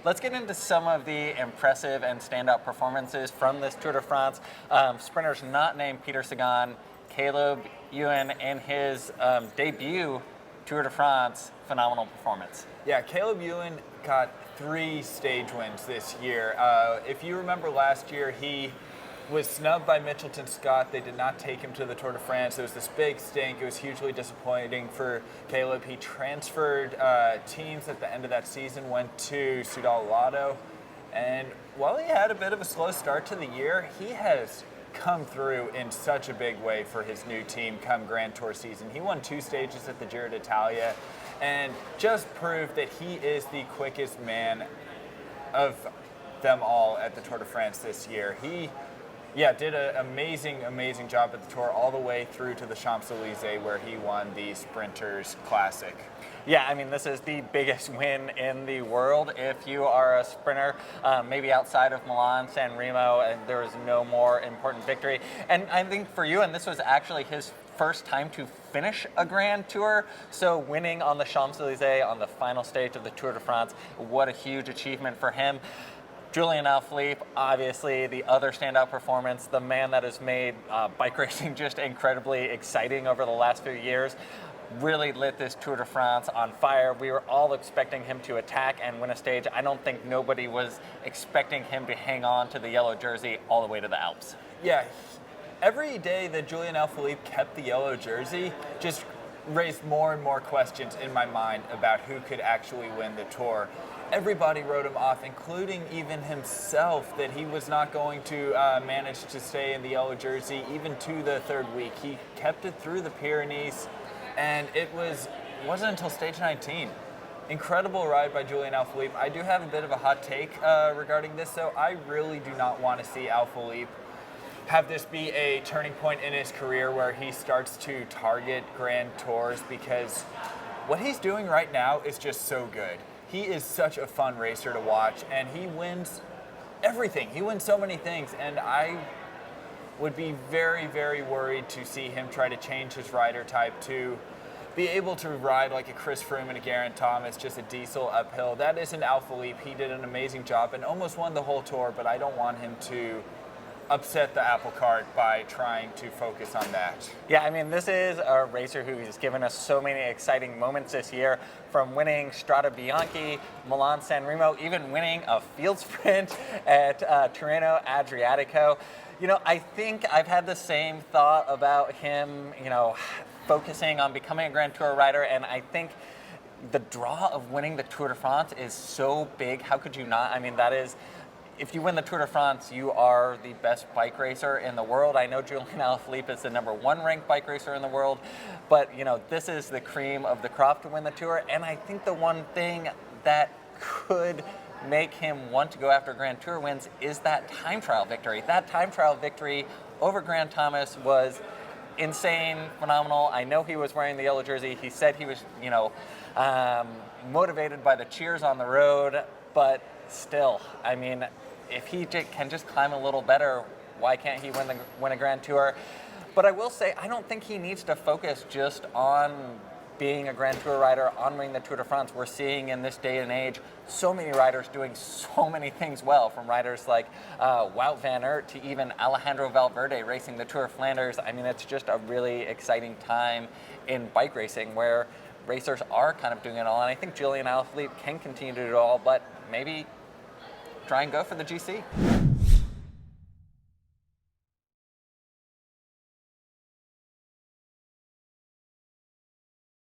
Let's get into some of the impressive and standout performances from this Tour de France. Sprinters not named Peter Sagan, Caleb Ewan in his debut Tour de France, phenomenal performance. Yeah, Caleb Ewan got 3 stage wins this year. If you remember last year, he was snubbed by Mitchelton Scott. They did not take him to the Tour de France. There was this big stink. It was hugely disappointing for Caleb. He transferred teams at the end of that season, went to Soudal Lotto. And while he had a bit of a slow start to the year, he has come through in such a big way for his new team come Grand Tour season. He won 2 stages at the Giro d'Italia and just proved that he is the quickest man of them all at the Tour de France this year. He did an amazing job at the Tour all the way through to the Champs-Élysées where he won the Sprinters Classic. Yeah, I mean, this is the biggest win in the world. If you are a sprinter, maybe outside of Milan, San Remo, and there is no more important victory. And I think for Ewan, this was actually his first time to finish a Grand Tour. So winning on the Champs-Élysées on the final stage of the Tour de France, what a huge achievement for him. Julian Alaphilippe, obviously the other standout performance, the man that has made bike racing just incredibly exciting over the last few years, really lit this Tour de France on fire. We were all expecting him to attack and win a stage. I don't think nobody was expecting him to hang on to the yellow jersey all the way to the Alps. Yeah, every day that Julian Alaphilippe kept the yellow jersey just raised more and more questions in my mind about who could actually win the Tour. Everybody wrote him off, including even himself, that he was not going to manage to stay in the yellow jersey even to the 3rd week. He kept it through the Pyrenees, and it wasn't until stage 19. Incredible ride by Julian Alaphilippe. I do have a bit of a hot take regarding this, though. I really do not want to see Alaphilippe have this be a turning point in his career where he starts to target Grand Tours, because what he's doing right now is just so good. He is such a fun racer to watch, and he wins everything. He wins so many things, and I would be very, very worried to see him try to change his rider type to be able to ride like a Chris Froome and a Geraint Thomas, just a diesel uphill. That isn't Alaphilippe. He did an amazing job and almost won the whole Tour, but I don't want him to upset the apple cart by trying to focus on that. Yeah, I mean, this is a racer who has given us so many exciting moments this year, from winning Strade Bianche, Milan San Remo, even winning a field sprint at Tirreno Adriatico. You know, I think I've had the same thought about him, focusing on becoming a Grand Tour rider, and I think the draw of winning the Tour de France is so big. How could you not? I mean, that is, if you win the Tour de France, you are the best bike racer in the world. I know Julian Alaphilippe is the #1 ranked bike racer in the world, but this is the cream of the crop to win the Tour. And I think the one thing that could make him want to go after Grand Tour wins is that time trial victory. That time trial victory over Geraint Thomas was insane, phenomenal. I know he was wearing the yellow jersey. He said he was, motivated by the cheers on the road, but still, I mean, if he can just climb a little better, why can't he win a Grand Tour? But I will say, I don't think he needs to focus just on being a Grand Tour rider, on winning the Tour de France. We're seeing in this day and age so many riders doing so many things well, from riders like Wout van Aert to even Alejandro Valverde racing the Tour of Flanders. I mean, it's just a really exciting time in bike racing where racers are kind of doing it all. And I think Julian Alaphilippe can continue to do it all, but maybe try and go for the GC.